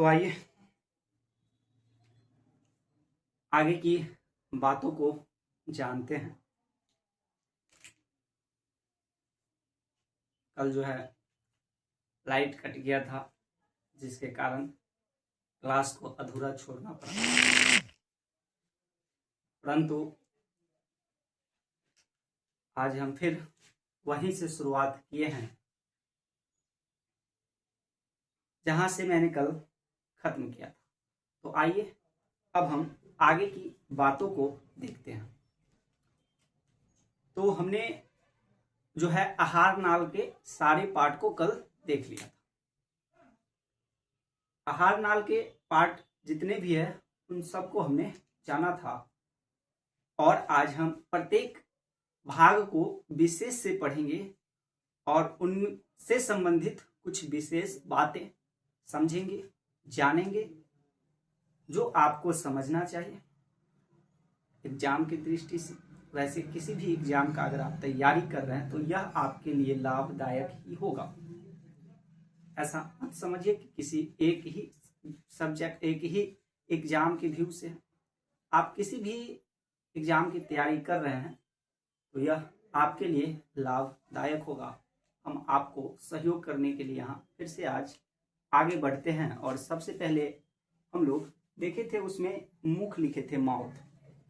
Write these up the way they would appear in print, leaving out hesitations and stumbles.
तो आइए आगे की बातों को जानते हैं। कल जो है लाइट कट गया था, जिसके कारण क्लास को अधूरा छोड़ना पड़ा, परंतु आज हम फिर वहीं से शुरुआत किए हैं जहां से मैंने कल खत्म किया था। तो आइए अब हम आगे की बातों को देखते हैं। तो हमने जो है आहार नाल के सारे पार्ट को कल देख लिया था। आहार नाल के पार्ट जितने भी है उन सबको हमने जाना था, और आज हम प्रत्येक भाग को विशेष से पढ़ेंगे और उनसे संबंधित कुछ विशेष बातें समझेंगे, जानेंगे, जो आपको समझना चाहिए एग्जाम की दृष्टि से। वैसे किसी भी एग्जाम का अगर आप तैयारी कर रहे हैं तो यह आपके लिए लाभदायक ही होगा। ऐसा मत समझिए कि किसी एक ही सब्जेक्ट, एक ही एग्जाम के व्यू से आप किसी भी एग्जाम की तैयारी कर रहे हैं तो यह आपके लिए लाभदायक होगा। हम आपको सहयोग करने के लिए यहाँ फिर से आज आगे बढ़ते हैं। और सबसे पहले हम लोग देखे थे, उसमें मुख लिखे थे माउथ,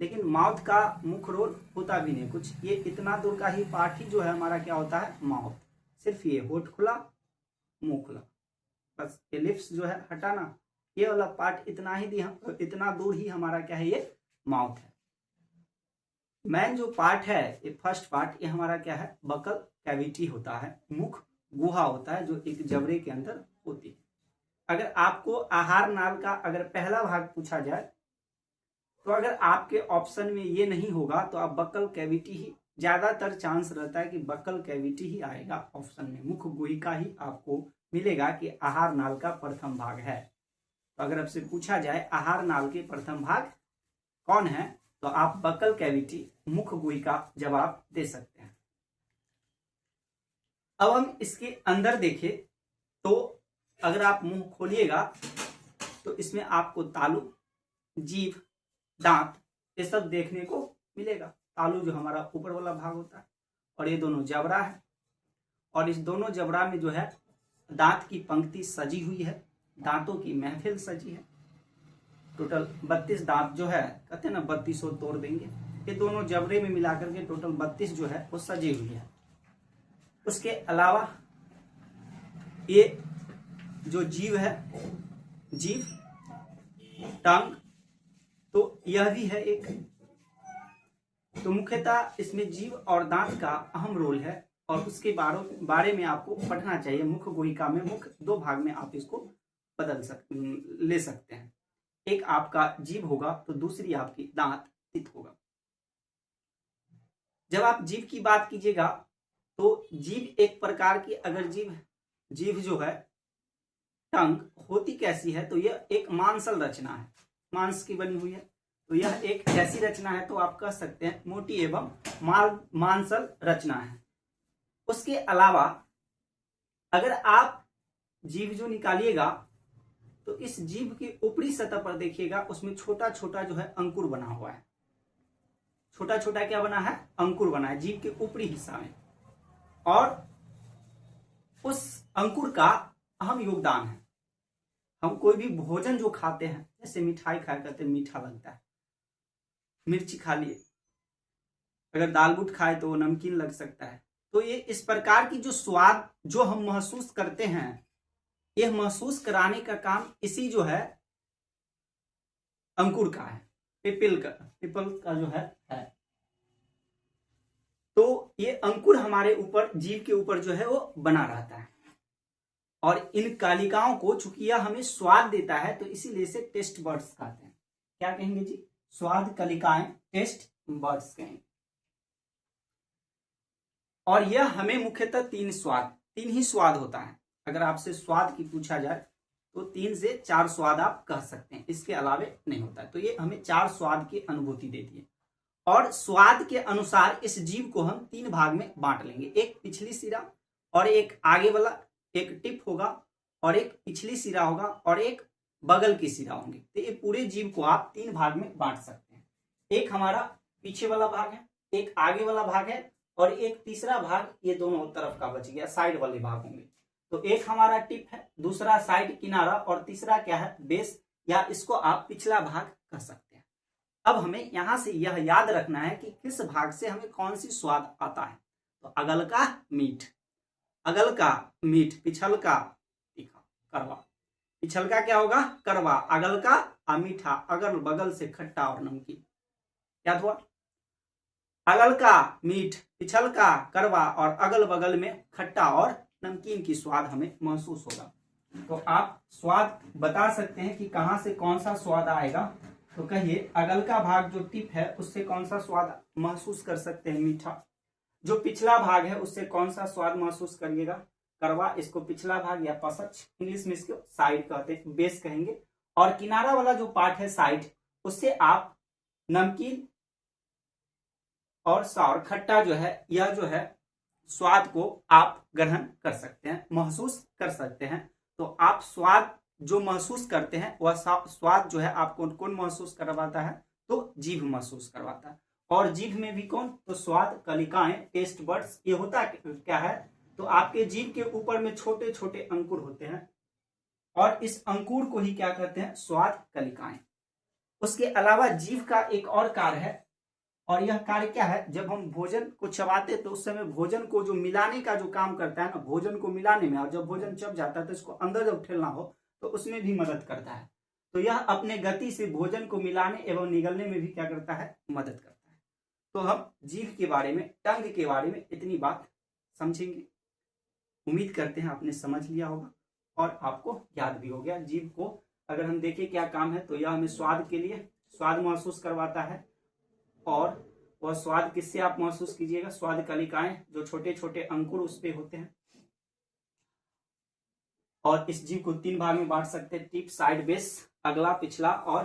लेकिन माउथ का मुख रोल होता भी नहीं कुछ। ये इतना दूर का ही पार्ट ही जो है हमारा क्या होता है, माउथ। सिर्फ ये होठ खुला मुंह खुला, बस ये लिप्स जो है हटाना, ये वाला पार्ट इतना दूर ही हमारा क्या है, ये माउथ है। मेन जो पार्ट है, ये फर्स्ट पार्ट, ये हमारा क्या है, बकल कैविटी होता है, मुख गुहा होता है, जो एक जबड़े के अंदर होती है। अगर आपको आहार नाल का अगर पहला भाग पूछा जाए तो अगर आपके ऑप्शन में ये नहीं होगा तो आप बकल कैविटी ही, ज्यादातर चांस रहता है कि बकल कैविटी ही आएगा ऑप्शन में, मुख गुहिका ही आपको मिलेगा कि आहार नाल का प्रथम भाग है। तो अगर आपसे पूछा जाए आहार नाल के प्रथम भाग कौन है, तो आप बकल कैविटी, मुख गुहिका जवाब दे सकते हैं। अब हम इसके अंदर देखें तो अगर आप मुंह खोलिएगा तो इसमें आपको तालु, जीभ, दांत, ये सब देखने को मिलेगा। तालु जो हमारा ऊपर वाला भाग होता है, और ये दोनों जबड़ा है, और इस दोनों जबड़ा में जो है दांत की पंक्ति सजी हुई है, दांतों की महफिल सजी है। टोटल 32 दांत जो है, कहते हैं ना 32 तोड़ देंगे, ये दोनों जबड़े में मिलाकर के टोटल 32 जो है वो सजी हुई है। उसके अलावा ये जो जीव है, जीव, टंग, तो यह भी है एक। तो मुख्यतः इसमें जीव और दांत का अहम रोल है, और उसके बारे में आपको पढ़ना चाहिए। मुख गुहिका में मुख दो भाग में आप इसको ले सकते हैं। एक आपका जीभ होगा तो दूसरी आपकी दांत तित होगा। जब आप जीभ की बात कीजिएगा तो जीभ एक प्रकार की, अगर जीभ जो है, टंग होती कैसी है, तो यह एक मांसल रचना है, मांस की बनी हुई है। तो यह एक ऐसी रचना है, तो आप कह सकते हैं मोटी एवं मांसल रचना है। उसके अलावा अगर आप जीभ जो निकालिएगा तो इस जीभ की ऊपरी सतह पर देखिएगा, उसमें छोटा छोटा जो है अंकुर बना हुआ है। छोटा छोटा क्या बना है, अंकुर बना है जीभ के ऊपरी हिस्सा में, और उस अंकुर का अहम योगदान है। हम कोई भी भोजन जो खाते हैं, जैसे मिठाई खाया करते हैं, मीठा लगता है, मिर्ची खा लिए, अगर दाल बूट खाए तो वो नमकीन लग सकता है। तो ये इस प्रकार की जो स्वाद जो हम महसूस करते हैं, यह महसूस कराने का काम इसी जो है अंकुर का है, पिपल का जो है। तो ये अंकुर हमारे ऊपर, जीभ के ऊपर जो है वो बना रहता है, और इन कालिकाओं को चूंकि यह हमें स्वाद देता है तो इसीलिए इसे टेस्ट बर्ड्स कहते हैं। क्या कहेंगे जी, स्वाद कलिकाएं, टेस्ट बर्ड्स कहेंगे। और यह हमें मुख्यतः तीन ही स्वाद होता है। अगर आपसे स्वाद की पूछा जाए तो 3 से 4 स्वाद आप कह सकते हैं, इसके अलावे नहीं होता है। तो ये हमें 4 स्वाद की अनुभूति देती है, और स्वाद के अनुसार इस जीव को हम 3 भाग में बांट लेंगे। एक पिछली सिरा, और एक आगे वाला, एक टिप होगा, और एक पिछली सिरा होगा, और एक बगल की शिरा होंगी। तो ये पूरे जीभ को आप 3 भाग में बांट सकते हैं। एक हमारा पीछे वाला भाग है, एक आगे वाला भाग है, और एक तीसरा भाग ये दोनों तरफ का बच गया, साइड वाले भाग होंगे। तो एक हमारा टिप है, दूसरा साइड किनारा, और तीसरा क्या है, बेस, या इसको आप पिछला भाग कह सकते हैं। अब हमें यहां से यह याद रखना है कि किस भाग से हमें कौन सी स्वाद आता है। तो अगल का मीठ, अगल का मीठ, पिछल का तीखा कड़वा, पिछल का क्या होगा, कड़वा, अगल का अमीठा, अगल बगल से खट्टा और नमकीन। याद हुआ, अगल का मीठ, पिछल का कड़वा, और अगल बगल में खट्टा और नमकीन की स्वाद हमें महसूस होगा। तो आप स्वाद बता सकते हैं कि कहां से कौन सा स्वाद आएगा। तो कहिए, अगल का भाग जो टिप है उससे कौन सा स्वाद महसूस कर सकते हैं, मीठा। जो पिछला भाग है उससे कौन सा स्वाद महसूस करिएगा, कड़वा, इसको पिछला भाग या पसच, इंग्लिश में इसको साइड कहते हैं, बेस कहेंगे। और किनारा वाला जो पार्ट है साइड, उससे आप नमकीन और सावर, खट्टा जो है, यह जो है स्वाद को आप ग्रहण कर सकते हैं, महसूस कर सकते हैं। तो आप स्वाद जो महसूस करते हैं वह स्वाद जो है आपको कौन महसूस करवाता है, तो जीभ महसूस करवाता है। और जीभ में भी कौन, तो स्वाद कलिकाएं, टेस्ट बड्स। ये होता क्या है, तो आपके जीभ के ऊपर में छोटे छोटे अंकुर होते हैं, और इस अंकुर को ही क्या कहते हैं, स्वाद कलिकाएं। उसके अलावा जीभ का एक और कार्य है, और यह कार्य क्या है, जब हम भोजन को चबाते तो उस समय भोजन को जो मिलाने का जो काम करता है ना, भोजन को मिलाने में, और जब भोजन चब जाता है तो इसको अंदर जब ठेलना हो तो उसमें भी मदद करता है। तो यह अपने गति से भोजन को मिलाने एवं निगलने में भी क्या करता है, मदद करता है। तो हम जीभ के बारे में, टंग के बारे में इतनी बात समझेंगे। उम्मीद करते हैं आपने समझ लिया होगा और आपको याद भी हो गया। जीभ को अगर हम देखें क्या काम है, तो यह हमें स्वाद के लिए स्वाद महसूस करवाता है। और वह स्वाद किससे आप महसूस कीजिएगा, स्वाद कलिकाएं, जो छोटे छोटे अंकुर उस पे होते हैं। और इस जीव को 3 भाग में बांट सकते हैं, टिप, साइड, बेस, अगला, पिछला और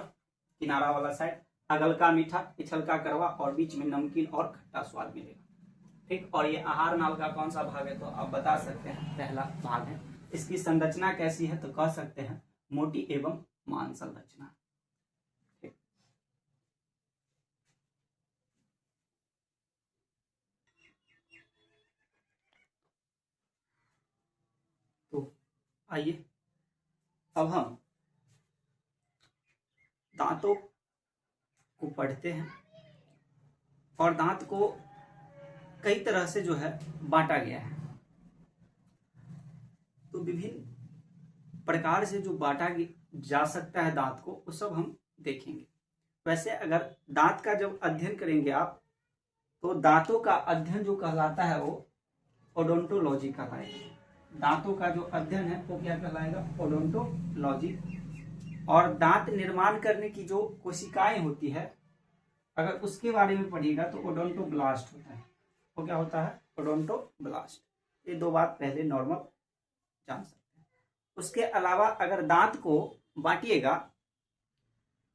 किनारा वाला साइड। अगल का मीठा, पिछल का कड़वा, और बीच में नमकीन और खट्टा स्वाद मिलेगा। ठीक, और ये आहार नाल का कौन सा भाग है, तो आप बता सकते हैं पहला भाग है। इसकी संरचना कैसी है, तो कह सकते हैं मोटी एवं मान संरचना। तो आइए अब हम दांतों को पढ़ते हैं। और दांत को कई तरह से जो है बांटा गया है। तो विभिन्न प्रकार से जो बांटा जा सकता है दांत को, वो सब हम देखेंगे। वैसे अगर दांत का जब अध्ययन करेंगे आप, तो दांतों का अध्ययन जो कहलाता है वो ओडोंटोलॉजी कहलाएगा। दांतों का जो अध्ययन है वो क्या कहलाएगा, ओडोंटोलॉजी। और दांत निर्माण करने की जो कोशिकाएं होती है, अगर उसके बारे में पढ़िएगा तो ओडोंटोब्लास्ट होता है। वो क्या होता है, ओडोंटोब्लास्ट। ये 2 बात पहले नॉर्मल जान सकते हैं। उसके अलावा अगर दांत को बांटिएगा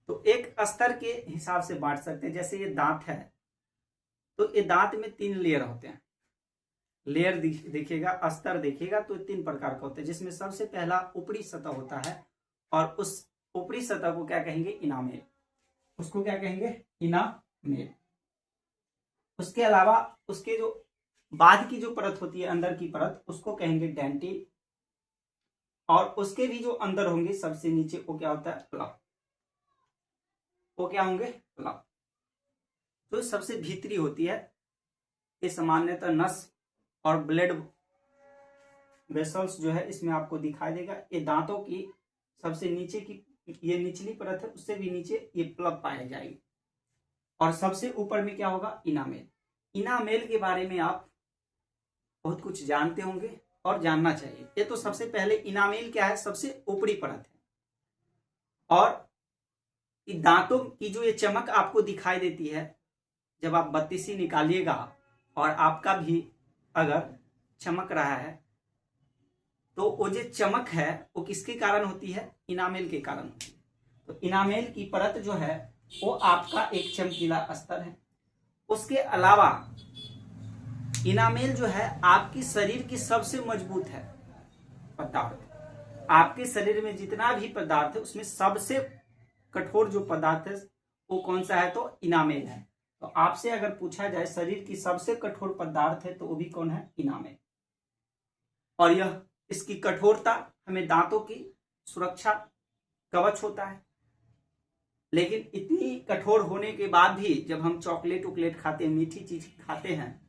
तो एक स्तर के हिसाब से बांट सकते हैं। जैसे ये दांत है, तो ये दांत में 3 लेयर होते हैं। लेयर देखिएगा, स्तर देखिएगा तो 3 प्रकार का होता है, जिसमें सबसे पहला ऊपरी सतह होता है, और उस ऊपरी सतह को क्या कहेंगे, इनामेल। उसको क्या कहेंगे, इनामेल। उसके अलावा उसके जो बाद की जो परत होती है, अंदर की परत, उसको कहेंगे डेंटिल। और उसके भी जो अंदर होंगे सबसे नीचे, वो क्या होता है, प्लग। वो क्या होंगे, प्लग। तो सबसे भीतरी होती है, ये सामान्यतः नस और ब्लड वेसल्स जो है इसमें आपको दिखाई देगा। ये दांतों की सबसे नीचे की ये निचली परत है, उससे भी नीचे ये प्लग पाए जाएगी। और सबसे ऊपर में क्या होगा, इनामेल। इनामेल के बारे में आप बहुत कुछ जानते होंगे और जानना चाहिए। ये तो सबसे पहले इनामेल क्या है, सबसे ऊपरी परत है। और दांतों की जो ये चमक आपको दिखाई देती है, जब आप बत्तीसी निकालिएगा और आपका भी अगर चमक रहा है, तो वो जो चमक है वो किसके कारण होती है, इनामेल के कारण होती है। तो इनामेल की परत जो है वो आपका एक चमकीला अस्तर है। उसके अलावा इनामेल जो है आपकी शरीर की सबसे मजबूत है पदार्थ। आपके शरीर में जितना भी पदार्थ है उसमें सबसे कठोर जो पदार्थ है वो कौन सा है, तो इनामेल है। तो आपसे अगर पूछा जाए शरीर की सबसे कठोर पदार्थ है तो वो भी कौन है, इनामेल। और यह इसकी कठोरता हमें दांतों की सुरक्षा कवच होता है। लेकिन इतनी कठोर होने के बाद भी जब हम चॉकलेट उकलेट खाते हैं, मीठी चीज खाते हैं,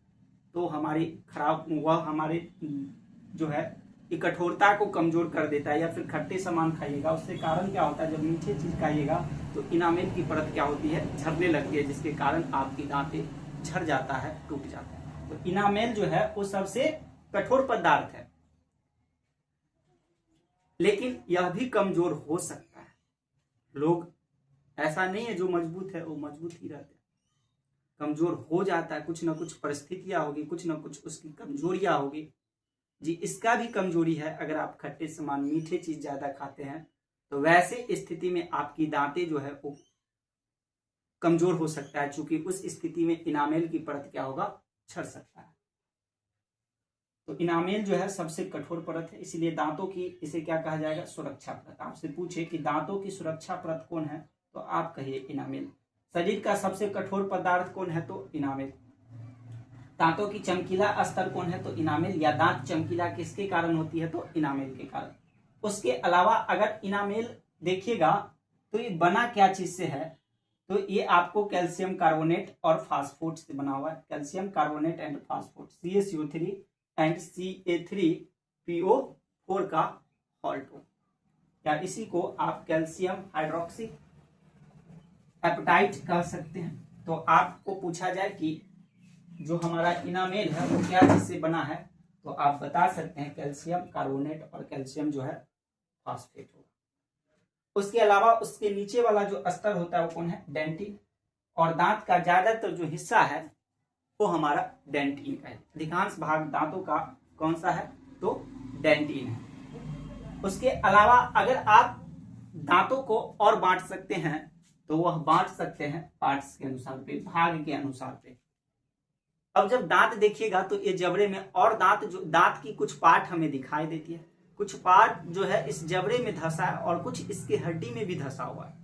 तो हमारी वह हमारे जो है कि कठोरता को कमजोर कर देता है। या फिर खट्टे सामान खाइएगा, उससे कारण क्या होता है, जब मीठी चीज खाइएगा तो इनामेल की परत क्या होती है, झरने लगती है, जिसके कारण आपकी दांतें झड़ जाता है, टूट जाता है। तो इनामेल जो है वो सबसे कठोर पदार्थ है, लेकिन यह भी कमजोर हो सकता है। लोग ऐसा नहीं है जो मजबूत है वो मजबूत ही रहते हैं, कमजोर हो जाता है। कुछ ना कुछ परिस्थितियां होगी, कुछ ना कुछ उसकी कमजोरियां होगी जी। इसका भी कमजोरी है, अगर आप खट्टे सामान मीठे चीज ज्यादा खाते हैं तो वैसे स्थिति में आपकी दांतें जो है वो कमजोर हो सकता है, चूंकि उस स्थिति में इनामेल की परत क्या होगा, छड़ सकता है। तो इनामेल जो है सबसे कठोर परत है, इसीलिए दांतों की इसे क्या कहा जाएगा, सुरक्षा परत। आपसे पूछे कि दांतों की सुरक्षा परत कौन है, तो आप कहिए इनामेल। शरीर का सबसे कठोर पदार्थ कौन है, तो इनामेल। दांतों की चमकीला स्तर कौन है, तो इनामेल। या दांत चमकीला किसके कारण होती है, तो इनामेल के कारण। उसके अलावा अगर इनामेल देखिएगा तो ये बना क्या चीज से है, तो ये आपको कैल्शियम कार्बोनेट और फास्फोट से बना हुआ है। Calcium carbonate and phosphate, CaCO3 and Ca3PO4 का हॉल्ट हो, या इसी को आप कैल्शियम हाइड्रोक्सी एपेटाइट कह सकते हैं। तो आपको पूछा जाए कि जो हमारा इनामेल है वो क्या चीज से बना है, तो आप बता सकते हैं कैल्शियम कार्बोनेट और कैल्शियम जो है फास्फेट होगा। उसके अलावा उसके नीचे वाला जो स्तर होता है वो कौन है, डेंटिन। और दांत का ज्यादातर जो हिस्सा है वो हमारा डेंटिन का है। अधिकांश भाग दांतों का कौन सा है, तो डेंटिन है। उसके अलावा अगर आप दांतों को और बांट सकते हैं तो वह बांट सकते हैं पार्ट्स के अनुसार पे, भाग के अनुसार पे। अब जब दांत देखिएगा तो ये जबड़े में, और दांत की कुछ पार्ट हमें दिखाई देती है, कुछ पार्ट जो है इस जबड़े में धंसा है और कुछ इसके हड्डी में भी धंसा हुआ है।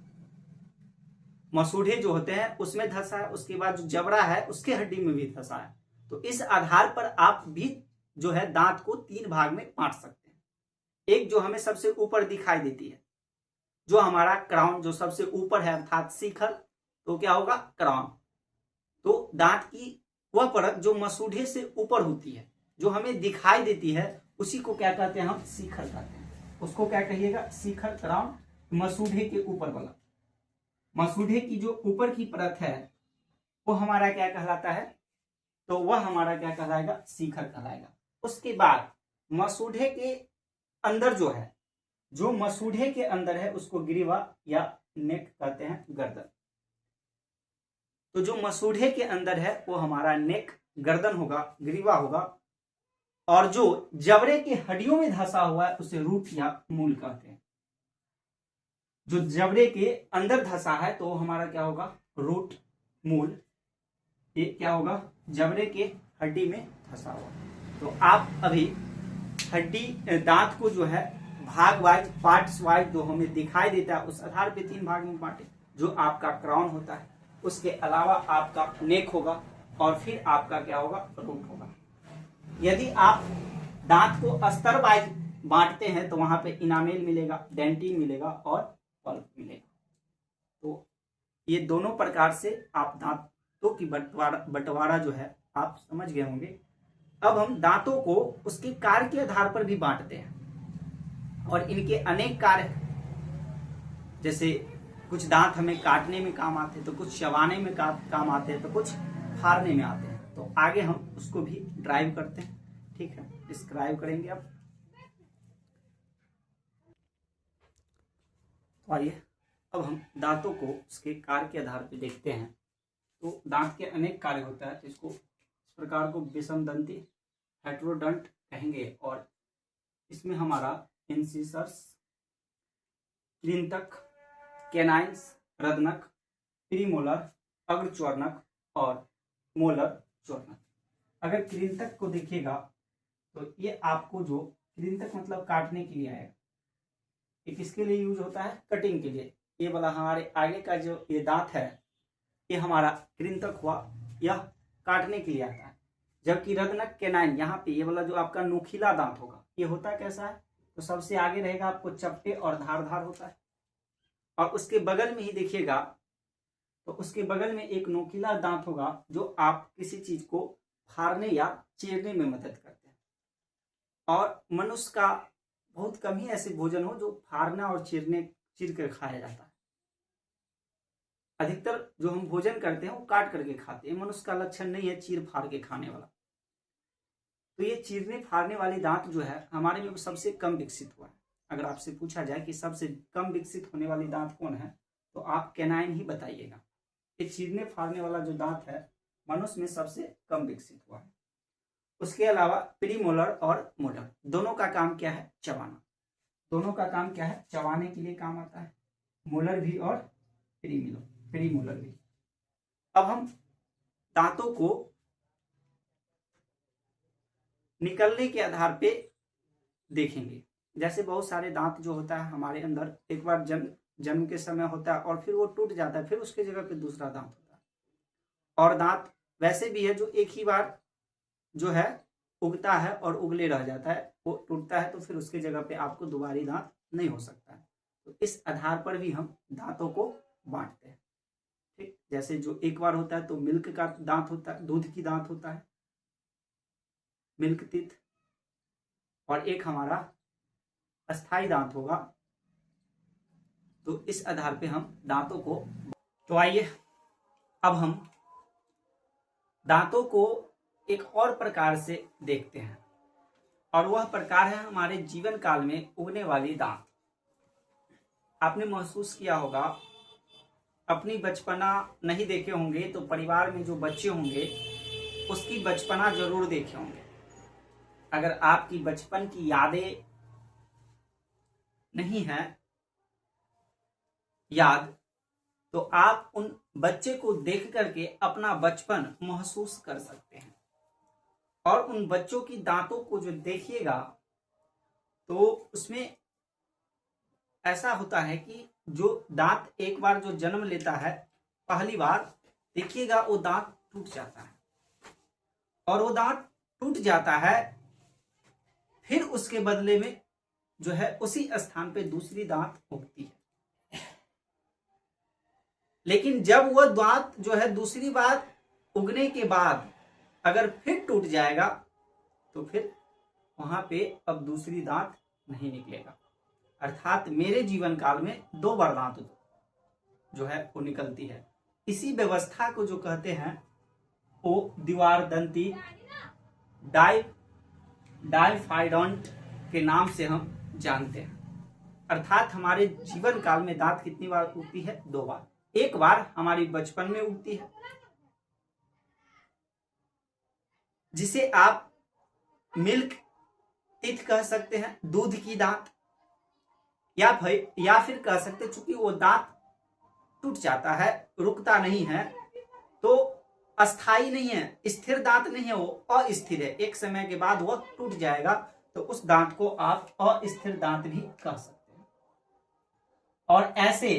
मसूड़े जो होते हैं उसमें धंसा है, उसके बाद जो जबड़ा है उसके हड्डी में भी धंसा है। तो इस आधार पर आप भी जो है दांत को 3 भाग में बांट सकते हैं। एक जो हमें सबसे ऊपर दिखाई देती है, जो हमारा क्राउन, जो सबसे ऊपर है अर्थात शिखर, तो क्या होगा, क्राउन। तो दांत की वह परत जो मसूड़े से ऊपर होती है, जो हमें दिखाई देती है, उसी को क्या कहते हैं, हम शिखर कहते हैं। उसको क्या कहिएगा, शिखर, क्राउन। मसूड़े के ऊपर वाला, मसूड़े की जो ऊपर की परत है वो हमारा क्या कहलाता है, तो वह हमारा क्या कहलाएगा, शिखर कहलाएगा। उसके बाद मसूड़े के अंदर जो है, जो मसूड़े के अंदर है उसको ग्रीवा या नेक कहते हैं, गर्दन। तो जो मसूड़े के अंदर है वो हमारा नेक, गर्दन होगा, ग्रीवा होगा। और जो जबड़े के हड्डियों में धंसा हुआ है उसे रूट या मूल कहते हैं। जो जबड़े के अंदर धंसा है तो हमारा क्या होगा, रूट, मूल। ये क्या होगा, जबड़े के हड्डी में धंसा हुआ। तो आप अभी हड्डी, दांत को जो है भाग वाइज, पार्ट्स वाइज जो हमें दिखाई देता है उस आधार पे 3 भाग में बांटे। जो आपका क्राउन होता है, उसके अलावा आपका नेक होगा, और फिर आपका क्या होगा, रूट होगा। यदि आप दांत को स्तर वाइज बांटते हैं तो वहां पे इनामेल मिलेगा, डेंटिन मिलेगा और पल्प मिलेगा। तो ये दोनों प्रकार से आप दांतों की बंटवारा जो है आप समझ गए होंगे। अब हम दांतों को उसके कार्य के आधार पर भी बांटते हैं, और इनके अनेक कार्य, जैसे कुछ दांत हमें काटने में काम आते हैं, तो कुछ चबाने में काम आते हैं, तो कुछ फाड़ने में आते हैं। तो आगे हम उसको भी ड्राइव करते हैं, ठीक है, डिस्क्राइब करेंगे। अब आइए अब हम दांतों को उसके कार्य के आधार पर देखते हैं। तो दांत के अनेक कार्य होता है, इसको इस प्रकार को विषमदंती, हेटेरोडंट कहेंगे। और इसमें हमारा इंसिसर्स, कृंतक, कैनाइन्स, रदनक, प्रीमोलर, अग्रच्वर्णक और मोलर च्वर्णक। अगर कृंतक को देखिएगा तो ये आपको, जो कृंतक मतलब काटने के लिए आएगा, एक इसके लिए यूज होता है कटिंग के लिए। ये वाला हमारे आगे का जो ये दांत है ये हमारा कृंतक हुआ, यह काटने के लिए आता है। जबकि रत्नक कैनाइन यहाँ पे ये वाला जो आपका नोखीला दांत होगा ये होता कैसा है, तो सबसे आगे रहेगा आपको चपटे और धारदार होता है। और उसके बगल में ही देखिएगा तो उसके बगल में एक नोकीला दांत होगा जो आप किसी चीज को फाड़ने या चीरने में मदद करते हैं। और मनुष्य का बहुत कम ही ऐसे भोजन हो जो फाड़ना और चीर कर खाया जाता है। अधिकतर जो हम भोजन करते हैं वो काट करके खाते हैं। मनुष्य का लक्षण नहीं है चीर फाड़ के खाने वाला। तो ये चीरने फाड़ने वाली दांत जो है हमारे में सबसे कम विकसित हुआ है। अगर आपसे पूछा जाए कि सबसे कम विकसित होने वाली दांत कौन है तो आप कैनाइन ही बताइएगा। ये चीरने फाड़ने वाला जो दांत है मनुष्य में सबसे कम विकसित हुआ है। उसके अलावा प्रीमोलर और मोलर दोनों का काम क्या है, चबाना। दोनों का काम क्या है, चबाने के लिए काम आता है, मोलर भी और प्रीमोलर भी। अब हम दांतों को निकलने के आधार पे देखेंगे। जैसे बहुत सारे दांत जो होता है हमारे अंदर एक बार जन्म के समय होता है और फिर वो टूट जाता है, फिर उसके जगह पे दूसरा दांत होता है। और दांत वैसे भी है जो एक ही बार जो है उगता है और उगले रह जाता है, वो टूटता है तो फिर उसके जगह पे आपको दोबारी दांत नहीं हो सकता है। तो इस आधार पर भी हम दांतों को बांटते हैं। ठीक, जैसे जो एक बार होता है तो मिल्क का दांत होता है, दूध की दांत होता है मिल्क टीथ, और एक हमारा अस्थाई दांत होगा। तो इस आधार पे हम दांतों को, तो आइए अब हम दांतों को एक और प्रकार से देखते हैं, और वह प्रकार है हमारे जीवन काल में उगने वाली दांत। आपने महसूस किया होगा, अपनी बचपना नहीं देखे होंगे तो परिवार में जो बच्चे होंगे उसकी बचपना जरूर देखे होंगे। अगर आपकी बचपन की यादें नहीं है याद तो आप उन बच्चे को देख करके अपना बचपन महसूस कर सकते हैं। और उन बच्चों की दांतों को जो देखिएगा तो उसमें ऐसा होता है कि जो दांत एक बार जो जन्म लेता है पहली बार, देखिएगा वो दांत टूट जाता है, और वो दांत टूट जाता है, फिर उसके बदले में जो है उसी स्थान पे दूसरी दांत उगती है। लेकिन जब वह दांत जो है दूसरी बार उगने के बाद अगर फिर टूट जाएगा तो फिर वहां पे अब दूसरी दांत नहीं निकलेगा। अर्थात मेरे जीवन काल में 2 बार दांत जो है वो निकलती है। इसी व्यवस्था को जो कहते हैं वो दीवार दंती डाइफाइडोंट के नाम से हम जानते हैं। अर्थात हमारे जीवन काल में दांत कितनी बार उगती है, 2 बार। एक बार हमारी बचपन में उगती है जिसे आप मिल्क टीथ कह सकते हैं, दूध की दांत, या फिर कह सकते हैं चूंकि वो दांत टूट जाता है, रुकता नहीं है, तो अस्थाई नहीं है, स्थिर दांत नहीं है, वो अस्थिर है। एक समय के बाद वो टूट जाएगा तो उस दांत को आप अस्थिर दांत भी कह सकते हैं। और ऐसे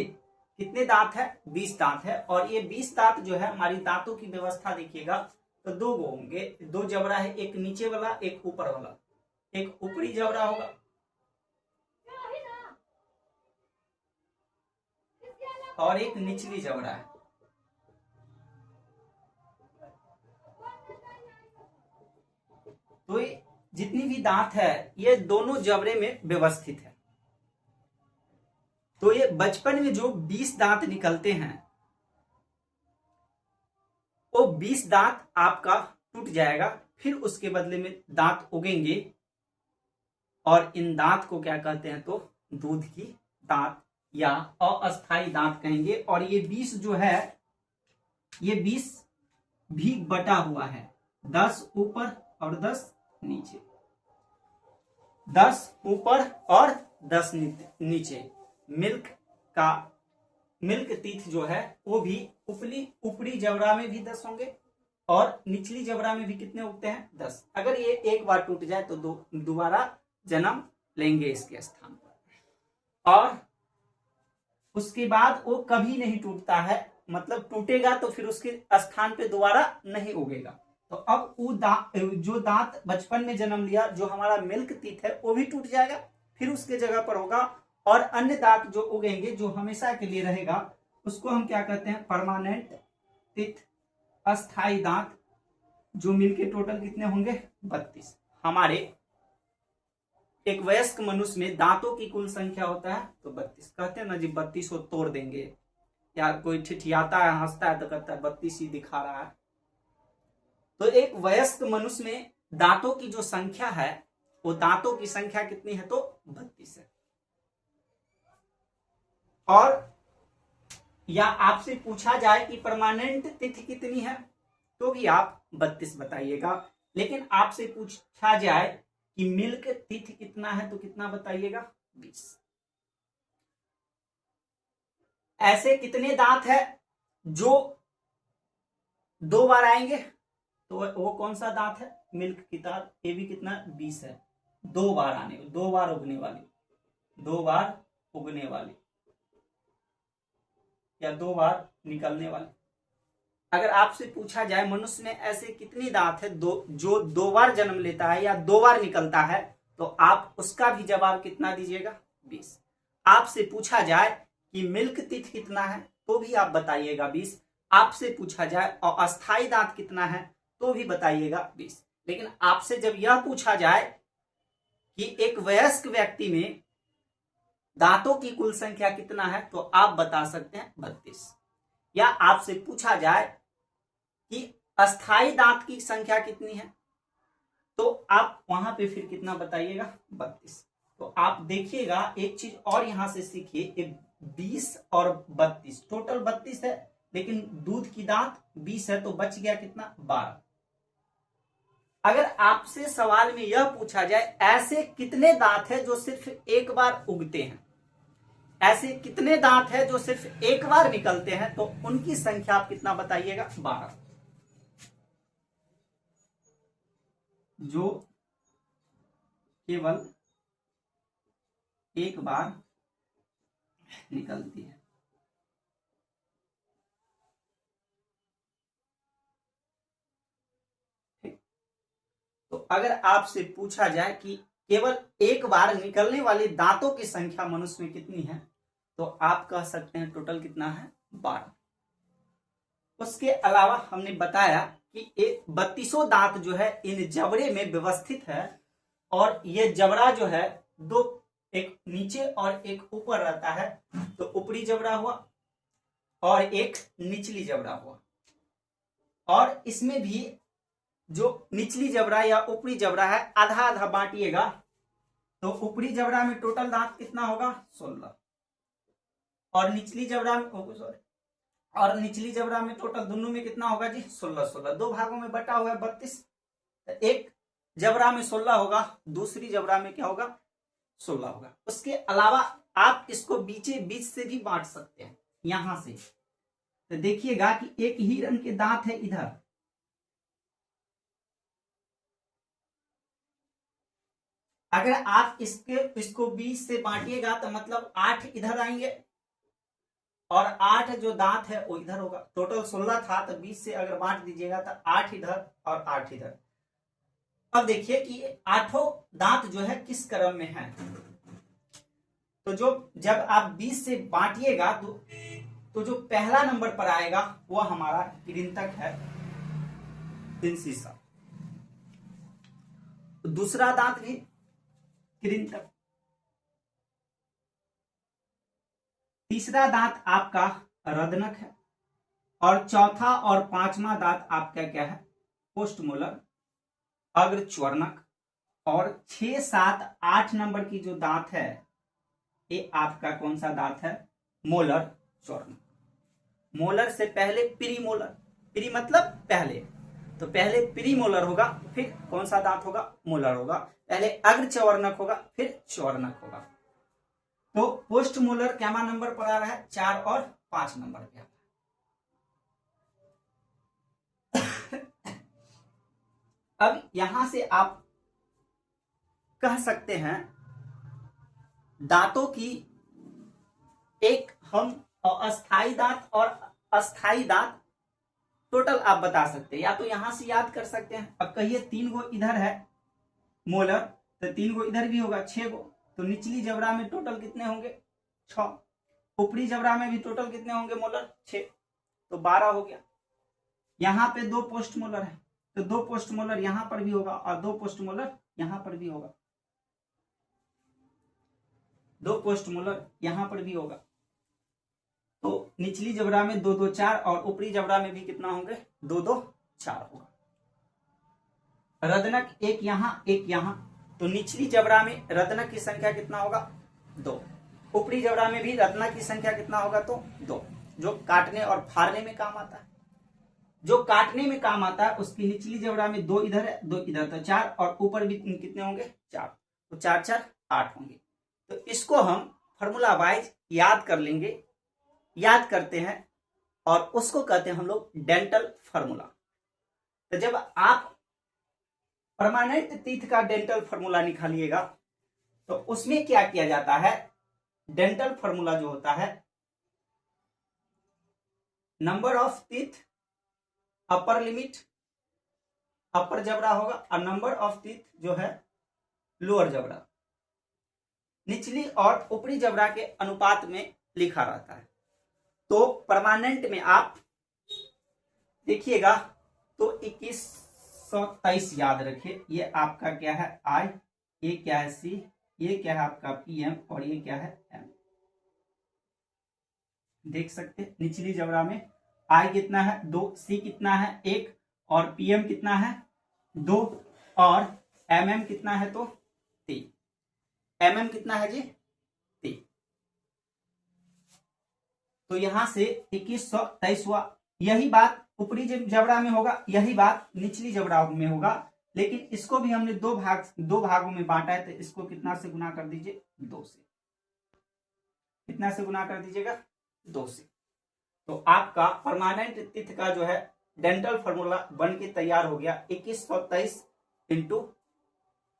कितने दांत है, 20 दांत है। और ये 20 दांत जो है हमारी दांतों की व्यवस्था देखिएगा तो 2 होंगे, 2 जबड़ा है, एक नीचे वाला एक ऊपर वाला। एक ऊपरी जबड़ा होगा और एक निचली जबड़ा है। तो ये जितनी भी दांत है ये दोनों जबड़े में व्यवस्थित है। तो ये बचपन में जो 20 दांत निकलते हैं वो 20 दांत आपका टूट जाएगा, फिर उसके बदले में दांत उगेंगे, और इन दांत को क्या कहते हैं तो दूध की दांत या अस्थाई दांत कहेंगे। और ये 20 जो है ये 20 भी बटा हुआ है, 10 ऊपर और 10 नीचे, 10 ऊपर और 10 नीचे। मिल्क टीथ जो है वो भी ऊपरी जबड़ा में भी 10 होंगे और निचली जबड़ा में भी कितने उगते हैं, 10। अगर ये एक बार टूट जाए तो दोबारा जन्म लेंगे इसके स्थान पर। और उसके बाद वो कभी नहीं टूटता है, मतलब टूटेगा तो फिर उसके स्थान पे दोबारा नहीं उगेगा। तो अब वो जो दांत बचपन में जन्म लिया, जो हमारा मिल्क टीथ है, वो भी टूट जाएगा, फिर उसके जगह पर होगा और अन्य दांत जो उगेंगे, जो हमेशा के लिए रहेगा, उसको हम क्या कहते हैं, परमानेंट टीथ, अस्थाई दांत, जो मिलके टोटल कितने होंगे, 32। हमारे एक वयस्क मनुष्य में दांतों की कुल संख्या होता है तो 32। कहते हैं ना जी 32 को तोड़ देंगे, या कोई ठिठियाता है, हंसता है तो कहता है 32 ही दिखा रहा है। तो एक वयस्क मनुष्य में दांतों की जो संख्या है, वो दांतों की संख्या कितनी है, तो 32 है। और या आपसे पूछा जाए कि परमानेंट तिथि कितनी है, तो भी आप 32 बताइएगा। लेकिन आपसे पूछा जाए कि मिल्क तिथि कितना है, तो कितना बताइएगा, 20। ऐसे कितने दांत है जो 2 बार आएंगे, तो वो कौन सा दांत है, मिल्क की दांत, ये भी कितना, 20 है। 2 बार आने, 2 बार उगने वाली, 2 बार उगने वाली, या 2 बार निकलने वाली। अगर आपसे पूछा जाए मनुष्य में ऐसे कितनी दांत है जो 2 बार जन्म लेता है या 2 बार निकलता है, तो आप उसका भी जवाब कितना दीजिएगा, 20। आपसे पूछा जाए कि मिल्क टीथ कितना है, तो भी आप बताइएगा 20। आपसे पूछा जाए और अस्थाई दांत कितना है, तो भी बताइएगा 20। लेकिन आपसे जब यह पूछा जाए कि एक वयस्क व्यक्ति में दांतों की कुल संख्या कितना है, तो आप बता सकते हैं 32। या आपसे पूछा जाए कि अस्थाई दांत की संख्या कितनी है, तो आप वहां पे फिर कितना बताइएगा, 32। तो आप देखिएगा एक चीज और यहां से सीखिए, 20 और 32 टोटल 32 है, लेकिन दूध की दांत 20 है, तो बच गया कितना, 12। अगर आपसे सवाल में यह पूछा जाए ऐसे कितने दांत है जो सिर्फ एक बार उगते हैं, ऐसे कितने दांत है जो सिर्फ एक बार निकलते हैं, तो उनकी संख्या आप कितना बताइएगा, 12, जो केवल एक बार निकलती है। तो अगर आपसे पूछा जाए कि केवल एक बार निकलने वाले दांतों की संख्या मनुष्य में कितनी है, तो आप कह सकते हैं टोटल कितना है, 12। उसके अलावा हमने बताया कि 32 दांत जो है इन जबड़े में व्यवस्थित है, और ये जबड़ा जो है दो, एक नीचे और एक ऊपर रहता है। तो ऊपरी जबड़ा हुआ और एक निचली जबड़ा हुआ, और इसमें भी जो निचली जबड़ा या ऊपरी जबड़ा है आधा आधा बांटिएगा, तो ऊपरी जबड़ा में टोटल दांत कितना होगा, 16, और निचली जबड़ा में और निचली जबड़ा में टोटल दोनों में कितना होगा जी, 16 16, 2 भागों में बटा हुआ है 32। एक जबड़ा में 16 होगा, दूसरी जबड़ा में क्या होगा, 16 होगा। उसके अलावा आप इसको बीच से भी बांट सकते हैं, यहां से। तो देखिएगा कि एक हिरण के दांत है इधर, अगर आप इसको 20 से बांटिएगा तो मतलब 8 इधर आएंगे, और 8 जो दांत है वो इधर होगा। टोटल 16 था, तो 20 से अगर बांट दीजिएगा तो 8 इधर और 8 इधर। अब देखिए कि 8 दांत जो है किस क्रम में है। तो जब आप 20 से बांटिएगा तो जो पहला नंबर पर आएगा वो हमारा कृंतक है, सिंसिसा। दूसरा दांत भी कृंतक, तीसरा दांत आपका रदनक है, और चौथा और पांचवा दांत आपका क्या है, पोस्टमोलर, अग्रच्वर्णक, और 6 7 8 नंबर की जो दांत है ये आपका कौन सा दांत है, मोलर च्वर्णक। मोलर से पहले प्रीमोलर, प्री मतलब पहले, तो पहले प्रीमोलर होगा, फिर कौन सा दांत होगा, मोलर होगा। पहले अग्रच्वर्णक होगा, फिर च्वर्णक होगा। तो पोस्ट मोलर क्या नंबर पर आ रहा है, 4 और 5 नंबर पे। अब यहां से आप कह सकते हैं दांतों की एक हम अस्थाई दांत और अस्थाई दांत टोटल आप बता सकते हैं, या तो यहां से याद कर सकते हैं। अब कहिए 3 गो इधर है मोलर, तो 3 गो इधर भी होगा, 6 गो। तो निचली जबड़ा में टोटल कितने होंगे? 6। ऊपरी जबड़ा में भी टोटल कितने होंगे मोलर? 6, तो 12 हो गया। यहाँ पे 2 पोस्ट मोलर है, तो 2 पोस्ट मोलर यहां पर भी होगा और 2 पोस्ट मोलर यहां पर भी होगा, 2 पोस्ट मोलर यहां पर भी होगा। तो निचली जबड़ा में 2 2 4 और ऊपरी जबड़ा में भी कितना होंगे? 2 2 4 होगा। रदनक एक यहां एक यहां, तो निचली जबड़ा में रदनक की संख्या कितना होगा? 2। ऊपरी जबड़ा में भी रदनक की संख्या कितना होगा? तो 2, जो काटने और फाड़ने में काम आता है। जो काटने में काम आता है उसकी निचली जबड़ा में 2 इधर है 2 इधर, तो 4, और ऊपर भी कितने होंगे? 4, तो 4 4 8 होंगे। तो इसको हम फॉर्मूला वाइज याद कर लेंगे, याद करते हैं, और उसको कहते हैं हम लोग डेंटल फार्मूला। तो जब आप परमानेंट टीथ का डेंटल फार्मूला निकालिएगा तो उसमें क्या किया जाता है? डेंटल फार्मूला जो होता है, number of teeth upper limit, upper जबड़ा होगा, और नंबर ऑफ टीथ जो है लोअर जबड़ा, निचली और ऊपरी जबड़ा के अनुपात में लिखा रहता है। तो परमानेंट में आप देखिएगा तो 2123 याद रखिए। ये आपका क्या है? आई, ये क्या है? सी, ये क्या है आपका? पीएम, और ये क्या है? एम। देख सकते हैं निचली जबड़ा में आई कितना है? 2, सी कितना है? 1, और पीएम कितना है? 2, और एमएम कितना है? तो 3। एमएम कितना है जी? 3। तो यहां से 2123 हुआ। यही बात ऊपरी जबड़ा में होगा, यही बात निचली जबड़ा में होगा, लेकिन इसको भी हमने दो भागों में बांटा है, तो इसको कितना से गुना कर दीजिए? 2 से। कितना से गुना कर दीजिएगा? 2 से। तो आपका परमानेंट टीथ का जो है डेंटल फार्मूला बन के तैयार हो गया 2123 इंटू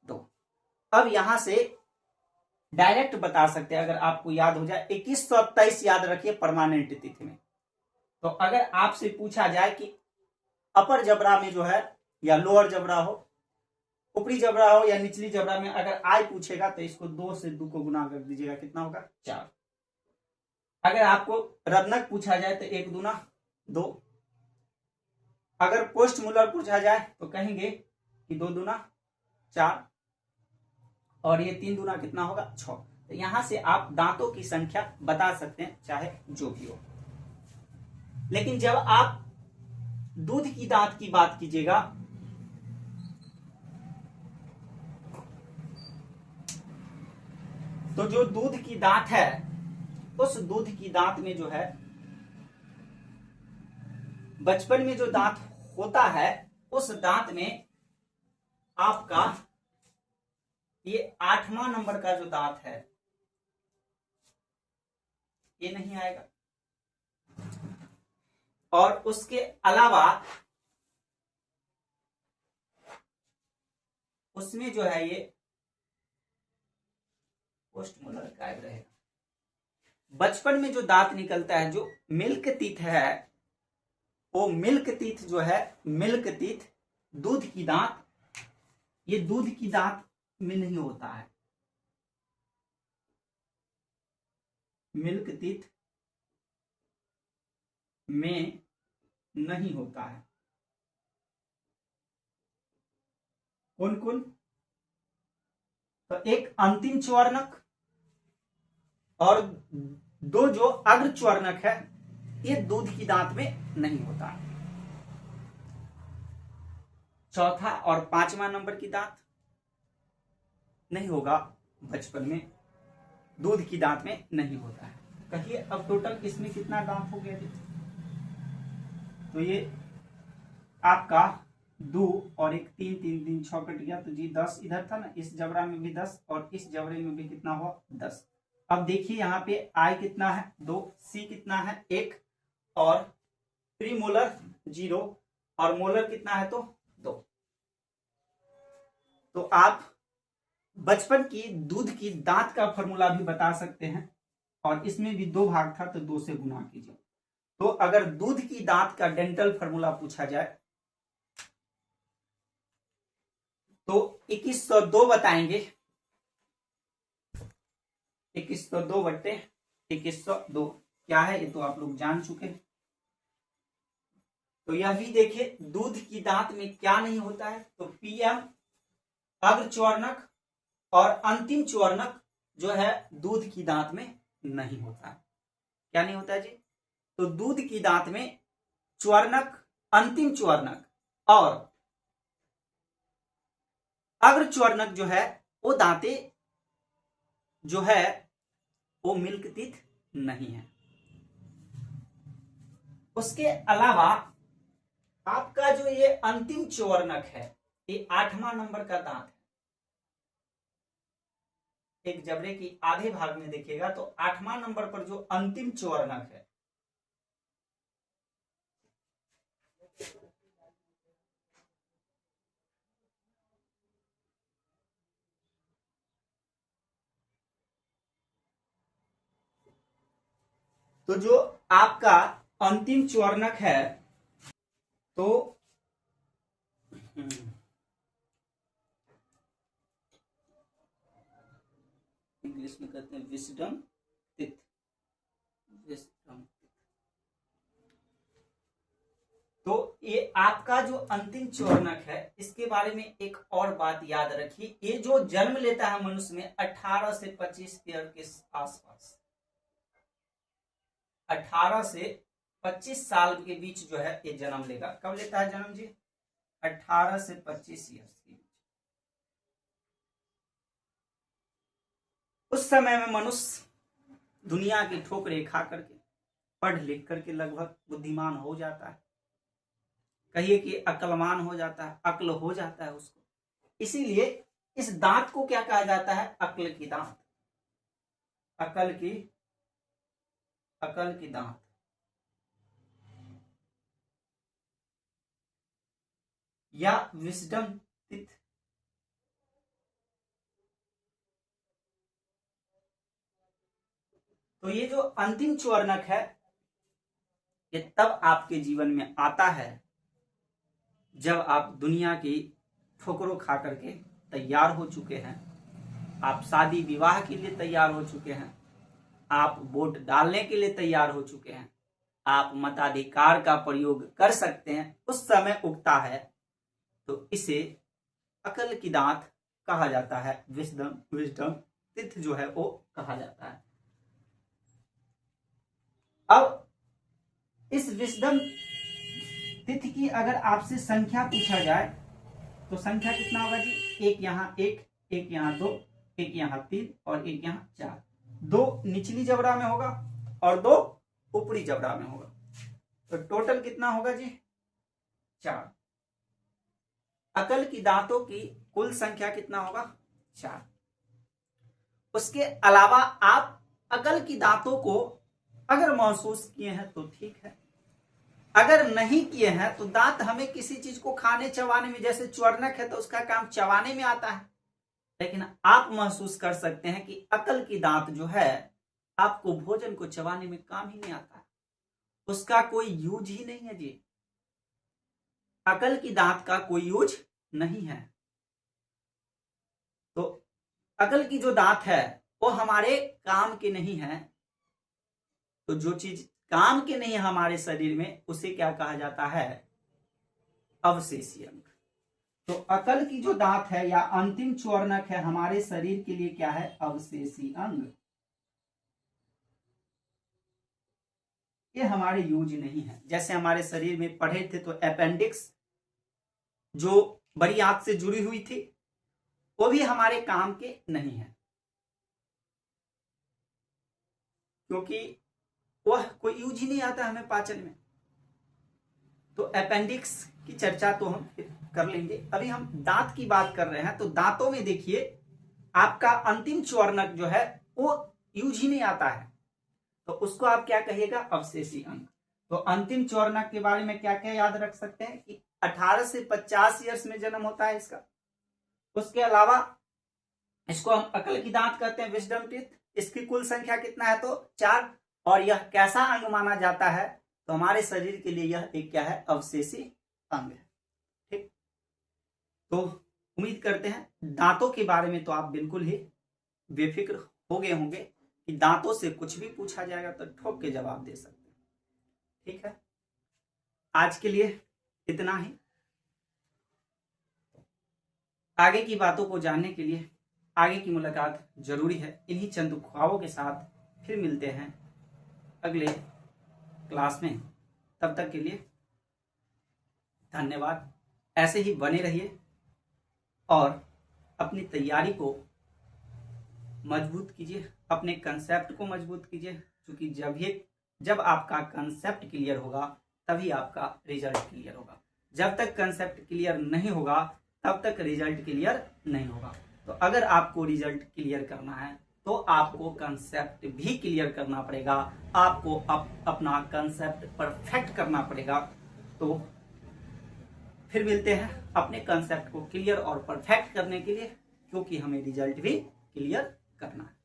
2। अब यहां से डायरेक्ट बता सकते हैं, अगर आपको याद हो जाए 2123 याद रखिए परमानेंट टीथ में। तो अगर आपसे पूछा जाए कि अपर जबड़ा में जो है, या लोअर जबड़ा हो, ऊपरी जबड़ा हो या निचली जबड़ा में, अगर आई पूछेगा तो इसको 2 से 2 को गुना कर दीजिएगा, कितना होगा? 4। अगर आपको रदनक पूछा जाए तो 1 दूना 2। अगर पोस्ट मूलर पूछा जाए तो कहेंगे कि 2 दूना 4, और ये 3 दूना कितना होगा? 6। तो यहां से आप दांतों की संख्या बता सकते हैं, चाहे जो भी हो। लेकिन जब आप दूध की दांत की बात कीजिएगा, तो जो दूध की दांत है, उस दूध की दांत में जो है, बचपन में जो दांत होता है, उस दांत में आपका ये 8वां नंबर का जो दांत है, ये नहीं आएगा। और उसके अलावा उसमें जो है ये पोस्ट मोलर गायब रहेगा। बचपन में जो दांत निकलता है, जो मिल्क टीथ है, वो मिल्क टीथ जो है, मिल्क टीथ दूध की दांत, ये दूध की दांत में नहीं होता है। मिल्क टीथ में नहीं होता है। कौन कौन? तो एक अंतिम च्वर्णक और 2 जो अग्र च्वर्णक है, ये दूध की दांत में नहीं होता है। चौथा और 5वां नंबर की दांत नहीं होगा, बचपन में दूध की दांत में नहीं होता है। कहिए अब टोटल इसमें कितना दांत हो गया जी? तो ये आपका 2 और 1 3 3 3 6 कट गया, तो जी 10 इधर था ना, इस जबड़ा में भी 10 और इस जबड़े में भी कितना हुआ? 10। अब देखिए यहाँ पे आई कितना है? 2, सी कितना है? 1, और प्री मोलर 0, और मोलर कितना है? तो 2। तो आप बचपन की दूध की दांत का फॉर्मूला भी बता सकते हैं, और इसमें भी 2 भाग था तो 2 से गुना कीजिए। तो अगर दूध की दांत का डेंटल फार्मूला पूछा जाए तो 2102 बताएंगे। 2102 बट्टे 2102 क्या है ये तो आप लोग जान चुके हैं। तो यह भी देखिए दूध की दांत में क्या नहीं होता है, तो पीएम अग्र च्वर्णक और अंतिम च्वर्णक जो है दूध की दांत में नहीं होता है। क्या नहीं होता है जी? तो दूध की दांत में च्वर्णक, अंतिम च्वर्णक और अग्र च्वर्णक जो है वो दांते जो है वो मिल्क टीथ नहीं है। उसके अलावा आपका जो ये अंतिम च्वर्णक है ये 8वां नंबर का दांत है। एक जबड़े की आधे भाग में देखिएगा तो 8वां नंबर पर जो अंतिम च्वर्णक है तो जो आपका अंतिम च्वर्णक है तो इंग्लिश में कहते हैं विस्डम टीथ। तो ये आपका जो अंतिम च्वर्णक है इसके बारे में एक और बात याद रखिए, ये जो जन्म लेता है मनुष्य में 18 से 25 ईयर के आसपास, 18 से 25 साल के बीच जो है ये जन्म लेगा। कब लेता है जन्म जी? 18 से 25 ईयर्स के बीच। उस समय में मनुष्य दुनिया की ठोकरें खा करके पढ़ लिख करके लगभग बुद्धिमान हो जाता है, कहिए कि अक्लमान हो जाता है, अक्ल हो जाता है उसको। इसीलिए इस दांत को क्या कहा जाता है? अक्ल की दांत, अकल की दांत। या विस्डम टीथ। तो ये जो अंतिम च्वर्णक है ये तब आपके जीवन में आता है जब आप दुनिया की ठोकरों खा करके तैयार हो चुके हैं, आप शादी विवाह के लिए तैयार हो चुके हैं, आप वोट डालने के लिए तैयार हो चुके हैं, आप मताधिकार का प्रयोग कर सकते हैं, उस समय उगता है। तो इसे अकल की दांत कहा जाता है, विजडम टीथ जो है वो कहा जाता है। अब इस विजडम टीथ की अगर आपसे संख्या पूछा जाए तो संख्या कितना होगा जी? एक यहाँ एक यहाँ 2, एक यहाँ 3 और एक यहाँ 4। 2 निचली जबड़ा में होगा और 2 ऊपरी जबड़ा में होगा, तो टोटल कितना होगा जी? 4। अकल की दांतों की कुल संख्या कितना होगा? 4। उसके अलावा आप अकल की दांतों को अगर महसूस किए हैं तो ठीक है, अगर नहीं किए हैं तो दांत हमें किसी चीज को खाने चबाने में, जैसे च्वर्णक है तो उसका काम चबाने में आता है, लेकिन आप महसूस कर सकते हैं कि अकल की दांत जो है आपको भोजन को चबाने में काम ही नहीं आता है, उसका कोई यूज ही नहीं है जी। अकल की दांत का कोई यूज नहीं है। तो अकल की जो दांत है वो हमारे काम के नहीं है। तो जो चीज काम के नहीं है हमारे शरीर में उसे क्या कहा जाता है? अवशेषी अंग। तो अकल की जो दांत है या अंतिम च्वर्णक है हमारे शरीर के लिए क्या है? अवशेषी अंग। ये हमारे यूज नहीं है। जैसे हमारे शरीर में पढ़े थे तो अपेंडिक्स जो बड़ी आंत से जुड़ी हुई थी वो भी हमारे काम के नहीं है, क्योंकि वह कोई यूज ही नहीं आता हमें पाचन में। तो अपेंडिक्स की चर्चा तो हम कर लेंगे, अभी हम दांत की बात कर रहे हैं। तो दांतों में देखिए आपका अंतिम च्वर्णक जो है वो यूज ही नहीं आता है, तो उसको आप क्या कहिएगा? अवशेषी अंग। तो अंतिम च्वर्णक के बारे में क्या क्या याद रख सकते हैं कि 18 से 50 ईयर्स में जन्म होता है इसका। उसके अलावा इसको हम अकल की दांत कहते हैं, विजडम टीथ। इसकी कुल संख्या कितना है तो 4, और यह कैसा अंग माना जाता है तो हमारे शरीर के लिए यह एक क्या है, अवशेषी अंग है। ठीक, तो उम्मीद करते हैं दांतों के बारे में तो आप बिल्कुल ही बेफिक्र हो गए होंगे कि दांतों से कुछ भी पूछा जाएगा तो ठोक के जवाब दे सकते हैं। ठीक है, आज के लिए इतना ही। आगे की बातों को जानने के लिए आगे की मुलाकात जरूरी है। इन्हीं चंद ख्वाबों के साथ फिर मिलते हैं अगले क्लास में। तब तक के लिए धन्यवाद। ऐसे ही बने रहिए और अपनी तैयारी को मजबूत कीजिए, अपने कंसेप्ट को मजबूत कीजिए, क्योंकि जब आपका कंसेप्ट क्लियर होगा तभी आपका रिजल्ट क्लियर होगा। जब तक कंसेप्ट क्लियर नहीं होगा तब तक रिजल्ट क्लियर नहीं होगा। तो अगर आपको रिजल्ट क्लियर करना है तो आपको कंसेप्ट भी क्लियर करना पड़ेगा, आपको अपना कंसेप्ट परफेक्ट करना पड़ेगा। तो फिर मिलते हैं अपने कंसेप्ट को क्लियर और परफेक्ट करने के लिए, क्योंकि हमें रिजल्ट भी क्लियर करना है।